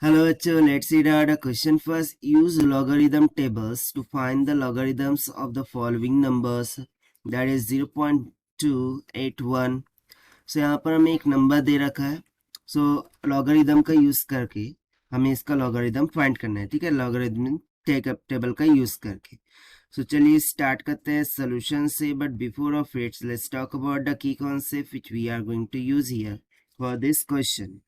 Hello, let's read out a question first. Use logarithm tables to find the logarithms of the following numbers. That is 0.281. So यहाँ पर हमें एक number दे रखा है. So logarithm का use करके हमें इसका logarithm फाइंड करना है. ठीक है, logarithm टेबल का यूज करके. So चलिए स्टार्ट करते हैं सोल्यूशन से. But before of it, let's talk about the key concept which we are going to use here for this question.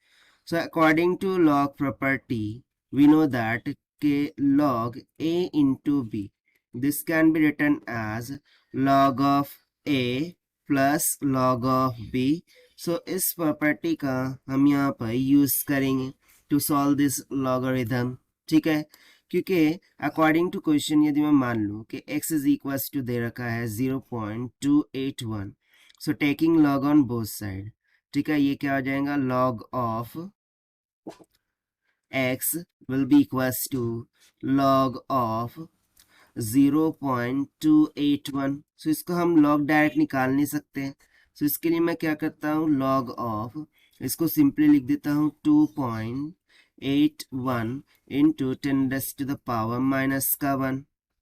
So according to log property, we know that k log a into b. This can be written as log of a plus log of b. So इस property का हम यहाँ पर use करेंगे to solve this logarithm. ठीक है, क्योंकि according to question यदि मैं मान लूँ कि x इज इक्वल टू दे रखा है 0.281. So taking log on both side. ठीक है, ये क्या हो जाएगा, log of x will be equals to log of 0.281. सो इसको हम log डायरेक्ट निकाल नहीं सकते हैं. सो इसके लिए मैं क्या करता हूँ, log of इसको सिंपली लिख देता हूँ 2.81 into 10 raised to the power minus का 1.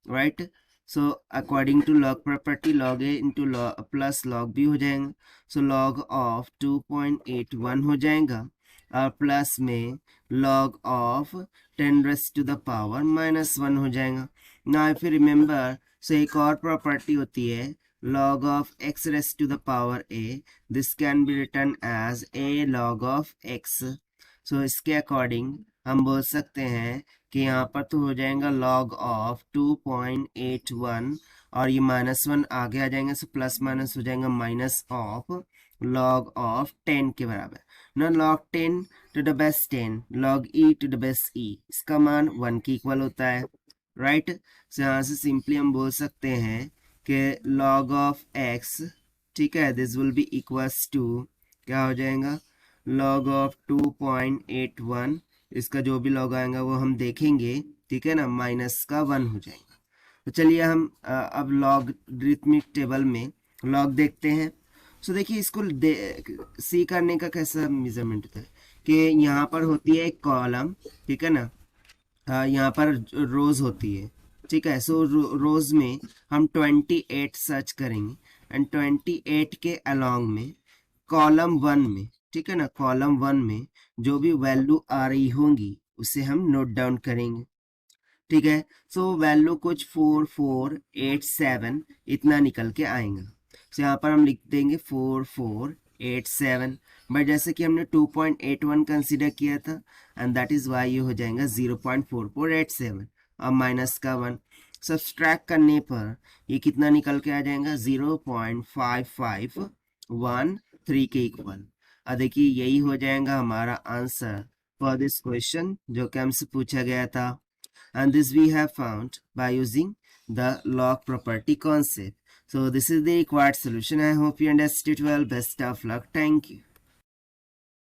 Right. So according to log property log a into log plus log b हो जाएगा. सो log of 2.81 हो जाएगा और प्लस में log of 10 raised to the power minus 1 हो जाएगा. Now if you remember, so एक और प्रॉपर्टी होती है log of x raised to the power a. This can be written as a log of x. So इसके according हम बोल सकते हैं कि यहाँ पर तो हो जाएगा log of 2.81 और ये -1 आगे आ जाएंगे. सो प्लस माइनस हो जाएगा माइनस ऑफ log of 10 के बराबर. ना log 10 to the base 10 log e to the base e, इसका मान 1 के इक्वल होता है. राइट. सो यहाँ से सिंपली हम बोल सकते हैं कि log of x, ठीक है, this will be equals to क्या हो जाएगा, log of 2.81. इसका जो भी log आएगा वो हम देखेंगे. ठीक है ना, माइनस का 1 हो जाएगा. तो चलिए हम अब लॉगरिथमिक टेबल में log देखते हैं. सो देखिए इसको सी करने का कैसा मेजरमेंट होता है कि यहाँ पर होती है एक कॉलम. ठीक है ना, यहाँ पर रोज होती है. ठीक है, सो रोज में हम 28 सर्च करेंगे एंड 28 के अलोंग में कॉलम 1 में, ठीक है ना, कॉलम 1 में जो भी वैल्यू आ रही होंगी उसे हम नोट डाउन करेंगे. ठीक है, सो वैल्यू कुछ 4487 इतना निकल के आएगा. सो यहाँ पर हम लिख देंगे 4487. बट जैसे कि हमने 2.81 कंसीडर किया था एंड दैट इज वाई ये हो जाएगा 0.4487 और माइनस का 1. सब्सट्रैक्ट करने पर ये कितना निकल के आ जाएगा, 0.5513 के इक्वल. अब देखिए यही हो जाएगा हमारा आंसर फॉर दिस क्वेश्चन जो कि हमसे पूछा गया था. And this we have found by using the log property concept. So this is the required solution. I hope you understood well. Best of luck. Thank you.